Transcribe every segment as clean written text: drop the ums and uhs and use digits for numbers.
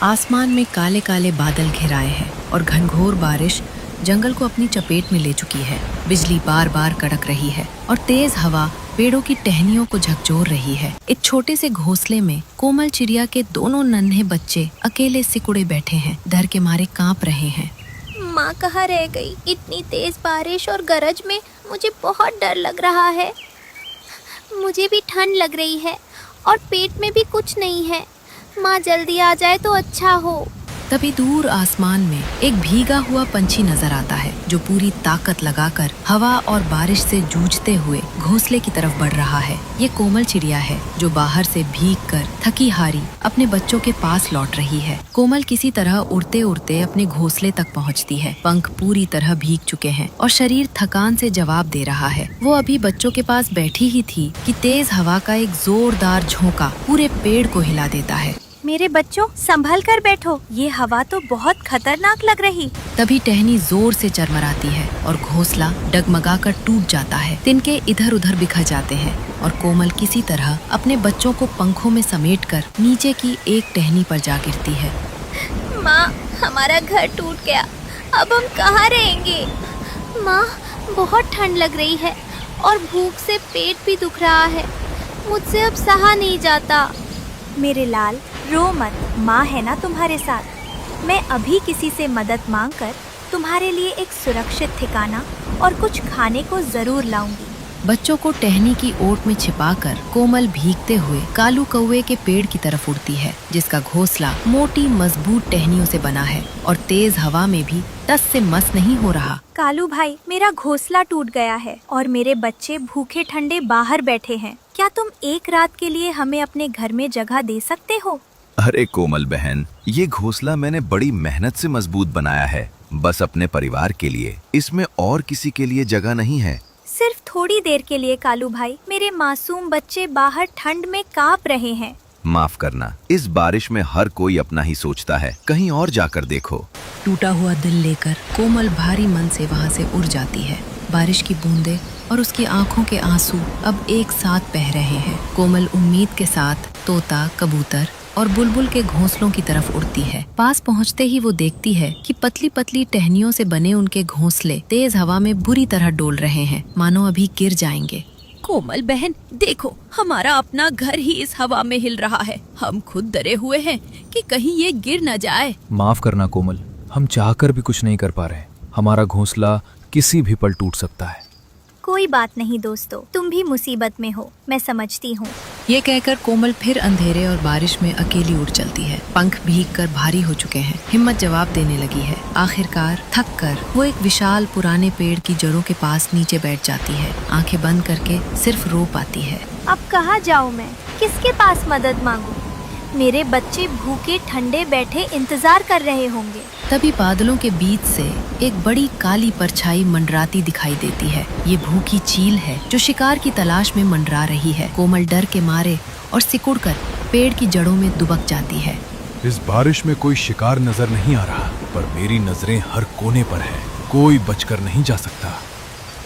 आसमान में काले काले बादल घिराए हैं और घनघोर बारिश जंगल को अपनी चपेट में ले चुकी है। बिजली बार बार कड़क रही है और तेज हवा पेड़ों की टहनियों को झकझोर रही है। एक छोटे से घोंसले में कोमल चिड़िया के दोनों नन्हे बच्चे अकेले सिकुड़े बैठे हैं, डर के मारे कांप रहे हैं। माँ कहाँ रह गई? इतनी तेज बारिश और गरज में मुझे बहुत डर लग रहा है। मुझे भी ठंड लग रही है और पेट में भी कुछ नहीं है। माँ जल्दी आ जाए तो अच्छा हो। तभी दूर आसमान में एक भीगा हुआ पंछी नजर आता है जो पूरी ताकत लगाकर हवा और बारिश से जूझते हुए घोंसले की तरफ बढ़ रहा है। ये कोमल चिड़िया है जो बाहर से भीगकर थकी हारी अपने बच्चों के पास लौट रही है। कोमल किसी तरह उड़ते उड़ते अपने घोंसले तक पहुंचती है। पंख पूरी तरह भीग चुके हैं और शरीर थकान से जवाब दे रहा है। वो अभी बच्चों के पास बैठी ही थी कि तेज हवा का एक जोरदार झोंका पूरे पेड़ को हिला देता है। मेरे बच्चों, संभल कर बैठो, ये हवा तो बहुत खतरनाक लग रही। तभी टहनी जोर से चरमराती है और घोंसला डगमगाकर टूट जाता है। तिनके इधर उधर बिखर जाते हैं और कोमल किसी तरह अपने बच्चों को पंखों में समेटकर नीचे की एक टहनी पर जा गिरती है। माँ, हमारा घर टूट गया, अब हम कहाँ रहेंगे? माँ, बहुत ठंड लग रही है और भूख से पेट भी दुख रहा है। मुझसे अब सहा नहीं जाता। मेरे लाल, रो मत, माँ है ना तुम्हारे साथ। मैं अभी किसी से मदद मांगकर तुम्हारे लिए एक सुरक्षित ठिकाना और कुछ खाने को जरूर लाऊंगी। बच्चों को टहनी की ओट में छिपाकर कोमल भीगते हुए कालू कौवे के पेड़ की तरफ उड़ती है, जिसका घोंसला मोटी मजबूत टहनियों से बना है और तेज हवा में भी टस से मस नहीं हो रहा। कालू भाई, मेरा घोंसला टूट गया है और मेरे बच्चे भूखे ठंडे बाहर बैठे हैं। क्या तुम एक रात के लिए हमें अपने घर में जगह दे सकते हो? अरे कोमल बहन, ये घोंसला मैंने बड़ी मेहनत से मजबूत बनाया है, बस अपने परिवार के लिए। इसमें और किसी के लिए जगह नहीं है। सिर्फ थोड़ी देर के लिए कालू भाई, मेरे मासूम बच्चे बाहर ठंड में कांप रहे हैं। माफ करना, इस बारिश में हर कोई अपना ही सोचता है, कहीं और जाकर देखो। टूटा हुआ दिल लेकर कोमल भारी मन से वहाँ से उड़ जाती है। बारिश की बूंदें और उसकी आंखों के आंसू अब एक साथ बह रहे हैं। कोमल उम्मीद के साथ तोता, कबूतर और बुलबुल के घोंसलों की तरफ उड़ती है। पास पहुंचते ही वो देखती है कि पतली पतली टहनियों से बने उनके घोंसले तेज हवा में बुरी तरह डोल रहे हैं, मानो अभी गिर जाएंगे। कोमल बहन, देखो, हमारा अपना घर ही इस हवा में हिल रहा है। हम खुद डरे हुए हैं कि कहीं ये गिर न जाए। माफ करना कोमल, हम चाहकर भी कुछ नहीं कर पा रहे। हमारा घोंसला किसी भी पल टूट सकता है। कोई बात नहीं दोस्तों, तुम भी मुसीबत में हो, मैं समझती हूँ। ये कहकर कोमल फिर अंधेरे और बारिश में अकेली उड़ चलती है। पंख भीगकर भारी हो चुके हैं, हिम्मत जवाब देने लगी है। आखिरकार थक कर वो एक विशाल पुराने पेड़ की जड़ों के पास नीचे बैठ जाती है। आंखें बंद करके सिर्फ रो पाती है। अब कहाँ जाऊँ मैं? किसके पास मदद मांगूं? मेरे बच्चे भूखे ठंडे बैठे इंतजार कर रहे होंगे। तभी बादलों के बीच से एक बड़ी काली परछाई मंडराती दिखाई देती है। ये भूखी चील है जो शिकार की तलाश में मंडरा रही है। कोमल डर के मारे और सिकुड़कर पेड़ की जड़ों में दुबक जाती है। इस बारिश में कोई शिकार नजर नहीं आ रहा, पर मेरी नजरें हर कोने पर है। कोई बचकर नहीं जा सकता।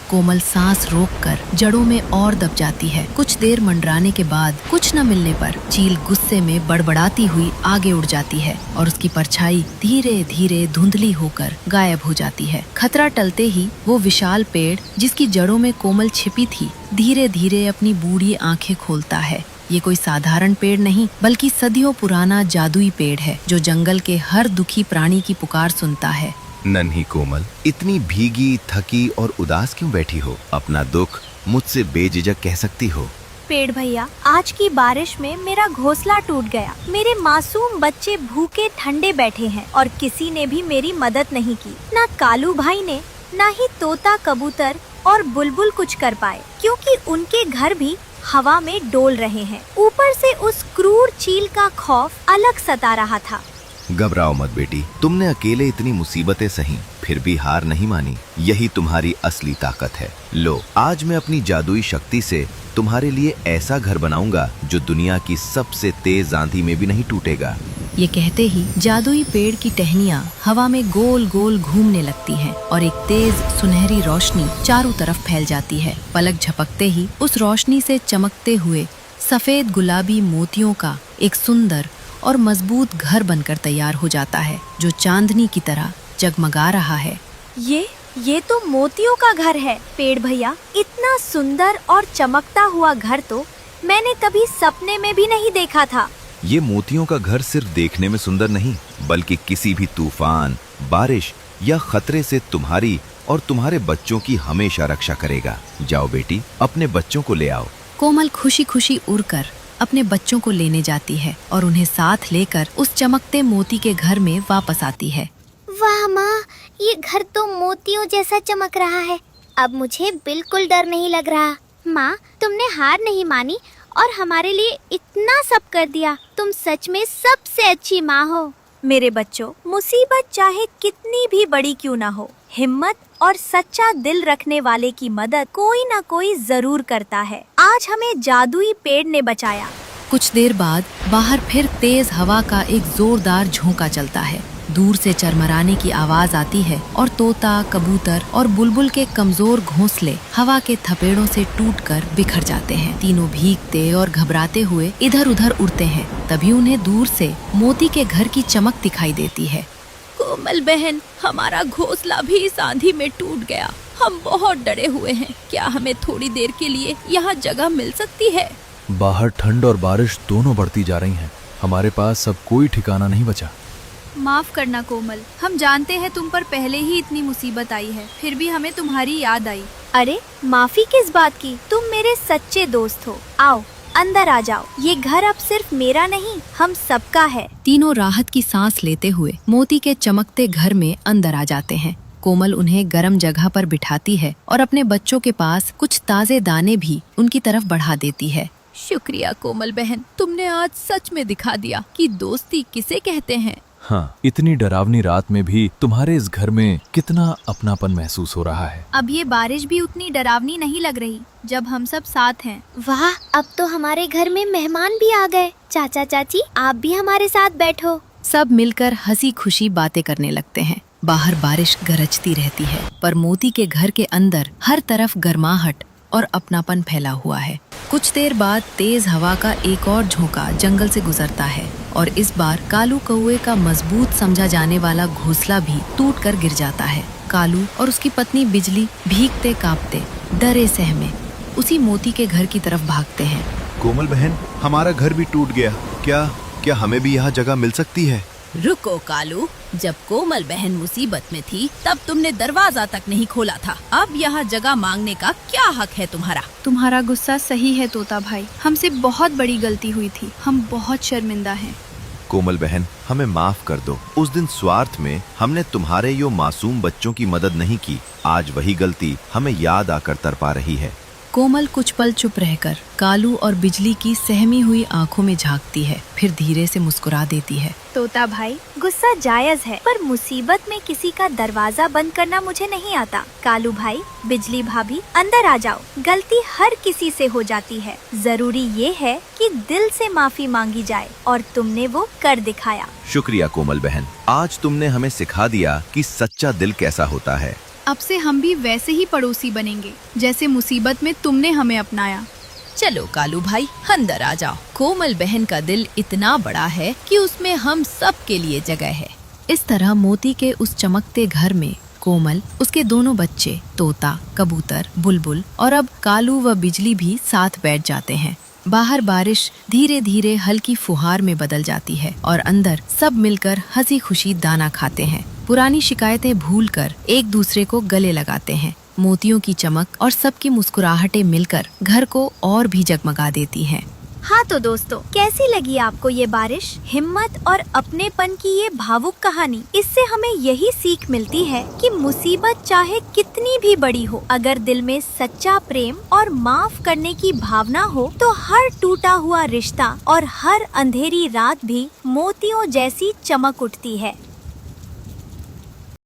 कोमल सांस रोककर जड़ों में और दब जाती है। कुछ देर मंडराने के बाद कुछ न मिलने पर चील गुस्से में बड़बड़ाती हुई आगे उड़ जाती है और उसकी परछाई धीरे धीरे धुंधली होकर गायब हो जाती है। खतरा टलते ही वो विशाल पेड़ जिसकी जड़ों में कोमल छिपी थी धीरे धीरे अपनी बूढ़ी आंखें खोलता है। ये कोई साधारण पेड़ नहीं, बल्कि सदियों पुराना जादुई पेड़ है जो जंगल के हर दुखी प्राणी की पुकार सुनता है। नन्ही कोमल, इतनी भीगी, थकी और उदास क्यों बैठी हो? अपना दुख मुझसे बेझिझक कह सकती हो। पेड़ भैया, आज की बारिश में मेरा घोंसला टूट गया। मेरे मासूम बच्चे भूखे ठंडे बैठे हैं और किसी ने भी मेरी मदद नहीं की। ना कालू भाई ने, ना ही तोता, कबूतर और बुलबुल कुछ कर पाए, क्योंकि उनके घर भी हवा में डोल रहे हैं। ऊपर से उस क्रूर चील का खौफ अलग सता रहा था। घबराओ मत बेटी, तुमने अकेले इतनी मुसीबतें सही, फिर भी हार नहीं मानी। यही तुम्हारी असली ताकत है। लो, आज मैं अपनी जादुई शक्ति से तुम्हारे लिए ऐसा घर बनाऊंगा जो दुनिया की सबसे तेज आंधी में भी नहीं टूटेगा। ये कहते ही जादुई पेड़ की टहनियाँ हवा में गोल गोल घूमने लगती हैं और एक तेज सुनहरी रोशनी चारों तरफ फैल जाती है। पलक झपकते ही उस रोशनी से चमकते हुए सफेद गुलाबी मोतियों का एक सुंदर और मजबूत घर बनकर तैयार हो जाता है, जो चांदनी की तरह जगमगा रहा है। ये तो मोतियों का घर है पेड़ भैया। इतना सुंदर और चमकता हुआ घर तो मैंने कभी सपने में भी नहीं देखा था। ये मोतियों का घर सिर्फ देखने में सुंदर नहीं, बल्कि किसी भी तूफान, बारिश या खतरे से तुम्हारी और तुम्हारे बच्चों की हमेशा रक्षा करेगा। जाओ बेटी, अपने बच्चों को ले आओ। कोमल खुशी खुशी उड़कर अपने बच्चों को लेने जाती है और उन्हें साथ लेकर उस चमकते मोती के घर में वापस आती है। वाह माँ, ये घर तो मोतियों जैसा चमक रहा है। अब मुझे बिल्कुल डर नहीं लग रहा। माँ, तुमने हार नहीं मानी और हमारे लिए इतना सब कर दिया। तुम सच में सबसे अच्छी माँ हो। मेरे बच्चों, मुसीबत चाहे कितनी भी बड़ी क्यों ना हो, हिम्मत और सच्चा दिल रखने वाले की मदद कोई ना कोई जरूर करता है। आज हमें जादुई पेड़ ने बचाया। कुछ देर बाद बाहर फिर तेज हवा का एक जोरदार झोंका चलता है। दूर से चरमराने की आवाज आती है और तोता, कबूतर और बुलबुल के कमजोर घोंसले हवा के थपेड़ों से टूटकर बिखर जाते हैं। तीनों भीगते और घबराते हुए इधर उधर उड़ते हैं। तभी उन्हें दूर से मोती के घर की चमक दिखाई देती है। कोमल बहन, हमारा घोंसला भी इस आंधी में टूट गया। हम बहुत डरे हुए हैं। क्या हमें थोड़ी देर के लिए यहाँ जगह मिल सकती है? बाहर ठंड और बारिश दोनों बढ़ती जा रही हैं। हमारे पास अब कोई ठिकाना नहीं बचा। माफ करना कोमल, हम जानते हैं तुम पर पहले ही इतनी मुसीबत आई है, फिर भी हमें तुम्हारी याद आई। अरे माफी किस बात की? तुम मेरे सच्चे दोस्त हो। आओ अंदर आ जाओ। ये घर अब सिर्फ मेरा नहीं, हम सबका है। तीनों राहत की सांस लेते हुए मोती के चमकते घर में अंदर आ जाते हैं। कोमल उन्हें गर्म जगह पर बिठाती है और अपने बच्चों के पास कुछ ताजे दाने भी उनकी तरफ बढ़ा देती है। शुक्रिया कोमल बहन, तुमने आज सच में दिखा दिया कि दोस्ती किसे कहते हैं। हाँ, इतनी डरावनी रात में भी तुम्हारे इस घर में कितना अपनापन महसूस हो रहा है। अब ये बारिश भी उतनी डरावनी नहीं लग रही जब हम सब साथ हैं। वाह, अब तो हमारे घर में मेहमान भी आ गए। चाचा चाची, आप भी हमारे साथ बैठो। सब मिलकर हंसी खुशी बातें करने लगते हैं। बाहर बारिश गरजती रहती है, पर मोती के घर के अंदर हर तरफ गर्माहट और अपनापन फैला हुआ है। कुछ देर बाद तेज हवा का एक और झोंका जंगल से गुजरता है और इस बार कालू कौवे का मजबूत समझा जाने वाला घोंसला भी टूटकर गिर जाता है। कालू और उसकी पत्नी बिजली भीगते कांपते, डरे सहमे उसी मोती के घर की तरफ भागते हैं। कोमल बहन, हमारा घर भी टूट गया। क्या हमें भी यहाँ जगह मिल सकती है? रुको कालू, जब कोमल बहन मुसीबत में थी तब तुमने दरवाजा तक नहीं खोला था। अब यहाँ जगह मांगने का क्या हक है तुम्हारा? तुम्हारा गुस्सा सही है तोता भाई, हमसे बहुत बड़ी गलती हुई थी। हम बहुत शर्मिंदा हैं। कोमल बहन, हमें माफ कर दो। उस दिन स्वार्थ में हमने तुम्हारे यो मासूम बच्चों की मदद नहीं की। आज वही गलती हमें याद आकर तड़पा रही है। कोमल कुछ पल चुप रहकर कालू और बिजली की सहमी हुई आंखों में झांकती है, फिर धीरे से मुस्कुरा देती है। तोता भाई, गुस्सा जायज है, पर मुसीबत में किसी का दरवाजा बंद करना मुझे नहीं आता। कालू भाई, बिजली भाभी, अंदर आ जाओ। गलती हर किसी से हो जाती है। जरूरी ये है कि दिल से माफी मांगी जाए, और तुमने वो कर दिखाया। शुक्रिया कोमल बहन, आज तुमने हमें सिखा दिया कि सच्चा दिल कैसा होता है। अब से हम भी वैसे ही पड़ोसी बनेंगे जैसे मुसीबत में तुमने हमें अपनाया। चलो कालू भाई, अंदर आ जाओ। कोमल बहन का दिल इतना बड़ा है कि उसमें हम सब के लिए जगह है। इस तरह मोती के उस चमकते घर में कोमल, उसके दोनों बच्चे तोता, कबूतर, बुलबुल और अब कालू व बिजली भी साथ बैठ जाते हैं। बाहर बारिश धीरे धीरे हल्की फुहार में बदल जाती है और अंदर सब मिलकर हंसी खुशी दाना खाते हैं। पुरानी शिकायतें भूलकर एक दूसरे को गले लगाते हैं। मोतियों की चमक और सबकी मुस्कुराहटें मिलकर घर को और भी जगमगा देती हैं। हाँ तो दोस्तों, कैसी लगी आपको ये बारिश? हिम्मत और अपनेपन की ये भावुक कहानी। इससे हमें यही सीख मिलती है कि मुसीबत चाहे कितनी भी बड़ी हो, अगर दिल में सच्चा प्रेम और माफ करने की भावना हो तो हर टूटा हुआ रिश्ता और हर अंधेरी रात भी मोतियों जैसी चमक उठती है।